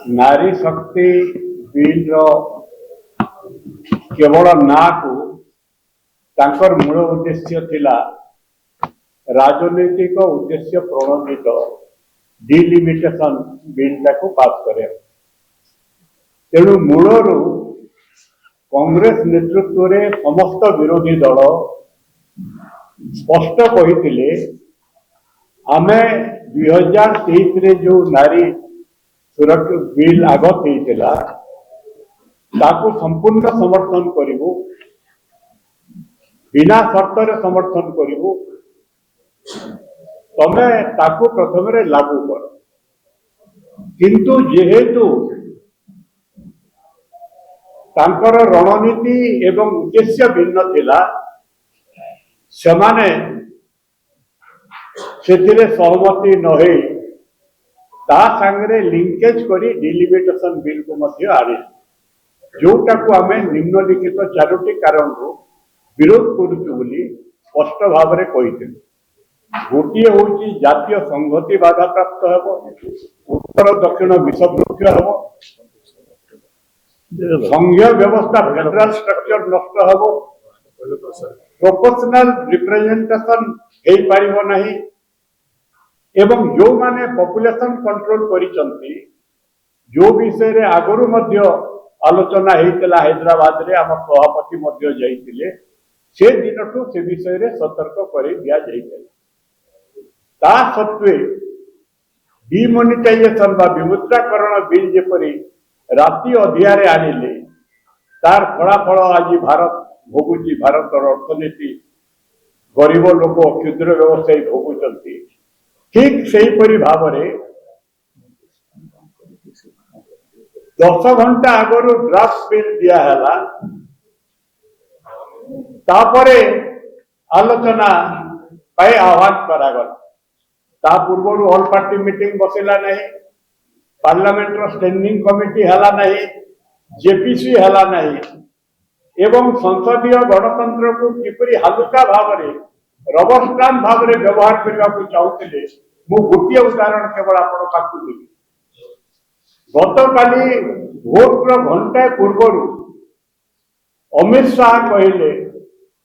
नारी शक्ति बिल केवल ना को तांकर मूल उद्देश्य थिला राजनैतिक उद्देश्य प्रणोदित डिलिमिटेशन बिलटा को पास करे। तेणु मूलर कांग्रेस नेतृत्व रे समस्त विरोधी दल स्पष्ट कही आमे 2023 रे जो नारी सुरक्षा बिल आगत होता ताकू संपूर्ण समर्थन करिवु, बिना शर्त समर्थन करिवु। तमे ताकू प्रथम लागू कर, किंतु जेहेतु तांकर रणनीति एवं उद्देश्य भिन्न थिला सेमाने सेथिरे सहमति नहे ता संगे लिंकेज करी डिलिमिटेशन बिल को मध्य आने जोटा को आमे निम्नलिखित चारोटी कारण विरोध करुचु बोली स्पष्ट भाव में कही। गोटे हूँ जातीय संहति बाधा प्राप्त हेब, उत्तर दक्षिण विषवृक्ष हेब, संघीय व्यवस्था फेडराल स्ट्रक्चर नष्ट हेब, प्रोपोर्शनल रिप्रेजेंटेशन हो पारिबो नहीं एवं जो माने पॉपुलेशन कंट्रोल करिसंती जो विषय रे आगरु मध्य आलोचना हेतला हैदराबाद रे आम सभापति मध्य जाइतिले से दिनठू से विषय रे सतर्क करि दिया जाइतिला। ता सत्वे डिमोनेटाइजेशन बा विमुद्राकरण बिल जेपरि राति अधियारे आनिले तार फलाफल आज भारत भोगुची। भारत अर्थनीति गरीब लोक क्षुद्र व्यवसायी भोगुचंती। ठीक सेहीपरि भाव में 10 घंटा आगु ड्राफ्ट बिल दिहला तापरे आलोचना पाई आह्वान करागला। ता पूर्व ऑल पार्टी मीटिंग बसेला नहीं, पार्लियामेंट स्टैंडिंग कमिटी हला नहीं, जेपीसी हला नहीं एवं संसदीय गणतंत्र को किपरि हालुका भाव में रबर स्टाम्प भाव में व्यवहार करने को चाहूले मु गोटे उदाहरण केवल आपण पाखु देवी। गतकाली भोट घंटाए पूर्व अमित शाह कहले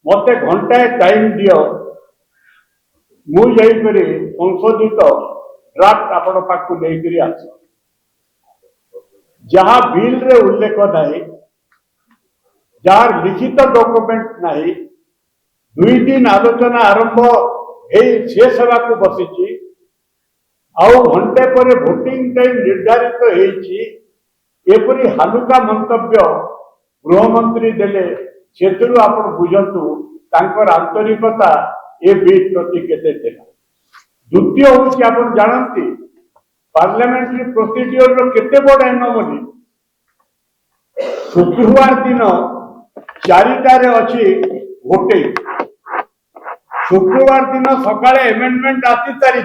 मते घंटाए टाइम दियो मु जाइकरी संशोधित ड्राफ्ट आपण पाखु लेकरी आस जहाँ बिल रे उल्लेख नहीं, जार लिखित डॉक्यूमेंट नहीं, 2 दिन आलोचना आरंभ से सभा को बसी आउ घंटे पर भोटिंग टाइम निर्धारित होपरी हालुका मंतव्य गृहमंत्री देले से आप बुझंतु तांकर आंतरिकता ए बिल प्रति केते थिला। द्वितीय हूँ आप जानती पार्लियामेंट्री प्रोसीडियर रो केते बड़ एनोमली। शुक्रवार दिन 4टार अच्छी भोटिंग, शुक्रवार दिन सकाळे एमेंडमेंट आसी सारी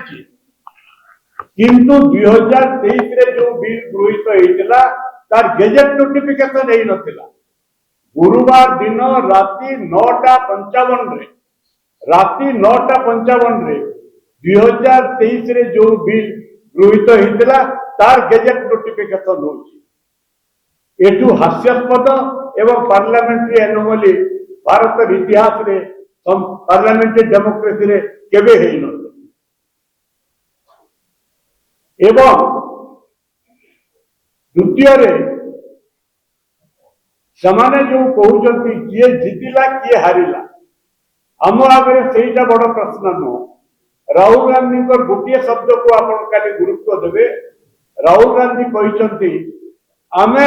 किंतु 2023 रे जो बिल गृहीत होइतिला तार गेजेट नोटिफिकेशन हेई नथिला। गुरुवार दिन राति 9:55 रे 2023 रे जो बिल गृहीत होइतिला तार गेजेट नोटिफिकेशन होची। एठू हास्यास्पद एवं पार्लियामेंट्री एनोमली भारत इतिहास रे पार्लियामेंट्री डेमोक्रेसी रे केबे हेई न एवं द्वितीय समाने जो कहते किए जितिला किए हारिला आम आगे से बड़ प्रश्न नुह। राहुल गांधी गोटे शब्द को आप गुरुत्व देवे। राहुल गांधी कहते आमे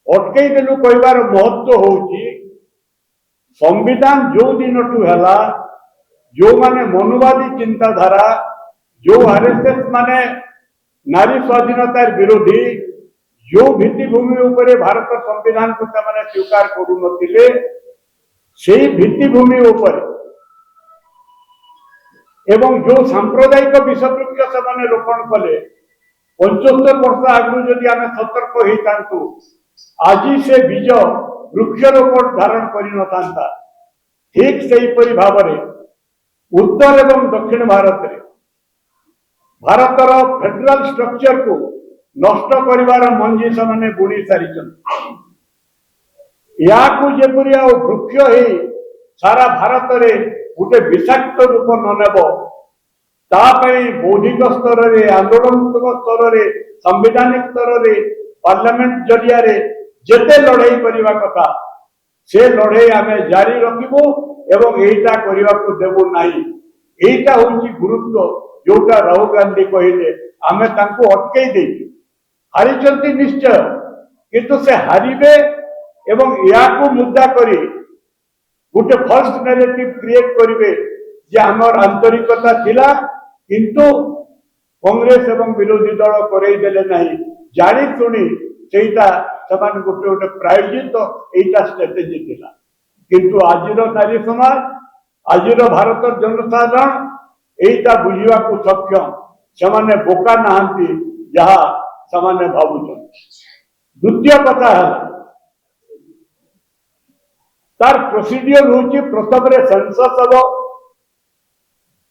अटकई देलु कहबार महत्व होउची संविधान जो दिन ठू हैला जो माने मनुवादी चिंताधारा जो आरएसएस माने नारी स्वाधीनतार विरोधी जो भित्तिभूमि उपरे भारत संविधान को माने स्वीकार करू नथिले सेही भित्तिभूमि उपरे एवं जो सांप्रदायिक विषवृक्ष से रोपण कले 75 वर्ष आगु जदि आमे सतर्क होइतांतु आज से बीज वृक्षरोपण धारण करि नथांता। ठीक सेहीपरि भाव में उत्तर एवं दक्षिण भारत रे ଭାରତର ଫେଡେରାଲ ଷ୍ଟ୍ରକ୍ଚରକୁ ନଷ୍ଟ କରିବାର ମଞ୍ଜି ସେମାନେ ବୁଣି ସାରିଛନ୍ତି। ଏହାକୁ ଯେପରି ଆଉ ବୃକ୍ଷ ହେଇ ସାରା ଭାରତରେ ଗୋଟେ ବିଷାକ୍ତ ରୂପ ନ ନେବ, ତା ପାଇଁ ବୌଦ୍ଧିକ ସ୍ତରରେ, ଆନ୍ଦୋଳନାତ୍ମକ ସ୍ତରରେ, ସାମ୍ବିଧାନିକ ସ୍ତରରେ, ପାର୍ଲାମେଣ୍ଟ ଜରିଆରେ ଯେତେ ଲଢ଼େଇ କରିବା କଥା ସେ ଲଢ଼େଇ ଆମେ ଜାରି ରଖିବୁ ଏବଂ ଏଇଟା କରିବାକୁ ଦେବୁ ନାହିଁ। এইটা হচ্ছে গুরুত্ব, ଯୋଉଟା ରାହୁଲ ଗାନ୍ଧୀ କହିଲେ। ଆମେ ତାଙ୍କୁ ଅଟକେଇ ଦେଇଛୁ। ହାରିଛନ୍ତି ନିଶ୍ଚୟ, କିନ୍ତୁ ସେ ହାରିବେ ଏବଂ ଏହାକୁ ମୁଦ୍ଦା କରି ଗୋଟେ ଫଲ୍ସ ନାରେଟିଭ କ୍ରିଏଟ କରିବେ ଯେ ଆମର ଆନ୍ତରିକତା ଥିଲା, କିନ୍ତୁ କଂଗ୍ରେସ ଏବଂ ବିରୋଧୀ ଦଳ କରେଇ ଦେଲେ ନାହିଁ। ଜାଣି ଶୁଣି ସେଇଟା ସେମାନେ ଗୋଟେ ଗୋଟେ ପ୍ରାୟୋଜିତ এইটা ଷ୍ଟ୍ରାଟେଜି ଥିଲା। କିନ୍ତୁ ଆଜିର ନାରୀ ସମାଜ, ଆଜିର ଭାରତର ଜନସାଧାରଣ এইটা ବୁଝିବାକୁ ସକ୍ଷମ। ସେମାନେ ବୋକା ନାହାନ୍ତି ଯାହା ସେମାନେ ଭାବୁଛନ୍ତି। ଦ୍ୱିତୀୟ କଥା ହେଲା, ତାର ପ୍ରୋସିଡିଓର ହଉଛି ପ୍ରଥମରେ ସେନ୍ସସ୍ ହବ,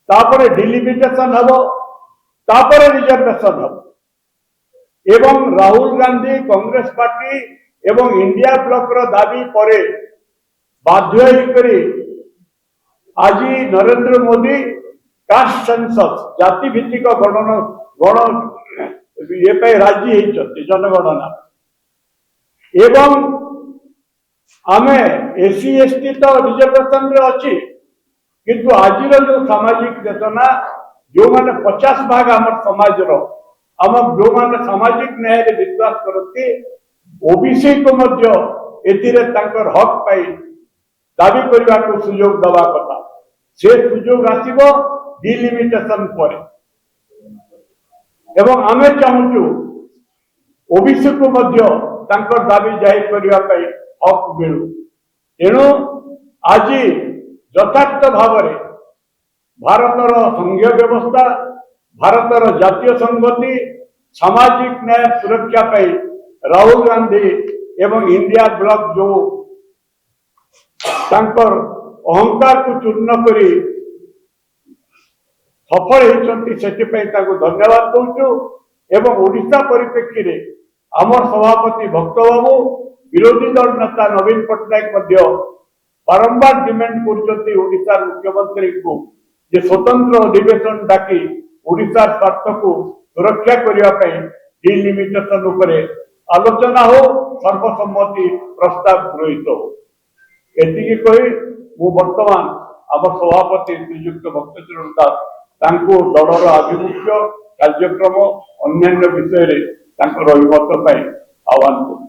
ତାପରେ ଡିଲିମିଟେସନ ହବ, ତାପରେ ରିଜର୍ଭେସନ ହବ। ଏବଂ ରାହୁଲ ଗାନ୍ଧୀ, କଂଗ୍ରେସ ପାର୍ଟି ଏବଂ ଇଣ୍ଡିଆ ବ୍ଲକର ଦାବି ପରେ ବାଧ୍ୟ ହେଇକରି ଆଜି ନରେନ୍ଦ୍ର ମୋଦି କାଷ୍ଟ ସେନ୍ସସ୍, ଜାତି ଭିତ୍ତିକ ଗଣ ଏ ପାଇଁ ରାଜି ହେଇଛନ୍ତି ଜନଗଣନା। ଏବଂ ଆମେ ଏସି ଏସଟି ତ ରିଜର୍ଭେସନରେ ଅଛି, କିନ୍ତୁ ଆଜିର ଯୋଉ ସାମାଜିକ ଚେତନା, ଯୋଉମାନେ 50% ଆମର ସମାଜର, ଯୋଉମାନେ ସାମାଜିକ ନ୍ୟାୟରେ ବିଶ୍ୱାସ କରନ୍ତି, ଓବିସିକୁ ମଧ୍ୟ ଏଥିରେ ତାଙ୍କର ହକ୍ ପାଇ ଦାବି କରିବାକୁ ସୁଯୋଗ ଦେବା କଥା। ସେ ସୁଯୋଗ ଆସିବ ଡିଲିମିଟେସନ ପରେ। ଏବଂ ଆମେ ଚାହୁଁଛୁ ଓବିସିକୁ ମଧ୍ୟ ତାଙ୍କର ଦାବି ଜାହିର କରିବା ପାଇଁ ହକ୍ ମିଳୁ। ତେଣୁ ଆଜି ଯଥାର୍ଥ ଭାବରେ ଭାରତର ସଂଘୀୟ ବ୍ୟବସ୍ଥା, ଭାରତର ଜାତୀୟ ସଂହତି, ସାମାଜିକ ନ୍ୟାୟ ସୁରକ୍ଷା ପାଇଁ ରାହୁଲ ଗାନ୍ଧୀ ଏବଂ ଇଣ୍ଡିଆ ବ୍ଲକ ଯୋଉ ତାଙ୍କର ଅହଙ୍କାରକୁ ଚୂର୍ଣ୍ଣ କରି ସଫଳ ହେଇଛନ୍ତି, ସେଥିପାଇଁ ତାଙ୍କୁ ଧନ୍ୟବାଦ ଦଉଛୁ। ଏବଂ ଓଡ଼ିଶା ପରିପ୍ରେକ୍ଷୀରେ ଆମର ସଭାପତି ଭକ୍ତ ବାବୁ, ବିରୋଧୀ ଦଳ ନେତା ନବୀନ ପଟ୍ଟନାୟକ ମଧ୍ୟ ବାରମ୍ବାର ଡିମାଣ୍ଡ କରୁଛନ୍ତି ଓଡ଼ିଶାର ମୁଖ୍ୟମନ୍ତ୍ରୀଙ୍କୁ ଯେ ସ୍ୱତନ୍ତ୍ର ଅଧିବେଶନ ଡାକି ଓଡ଼ିଶାର ସ୍ୱାର୍ଥକୁ ସୁରକ୍ଷା କରିବା ପାଇଁ ଡିଲିମିଟେସନ ଉପରେ ଆଲୋଚନା ହଉ, ସର୍ବସମ୍ମତି ପ୍ରସ୍ତାବ ଗୃହୀତ ହଉ। ଏତିକି କହି ମୁଁ ବର୍ତ୍ତମାନ ଆମ ସଭାପତି ଶ୍ରୀଯୁକ୍ତ ଭକ୍ତଚରଣ ଦାସ ତାଙ୍କୁ ଦଳର ଆଭିମୁଖ୍ୟ, କାର୍ଯ୍ୟକ୍ରମ, ଅନ୍ୟାନ୍ୟ ବିଷୟରେ ତାଙ୍କର ଅଭିମତ ପାଇଁ ଆହ୍ୱାନ କରୁଛି।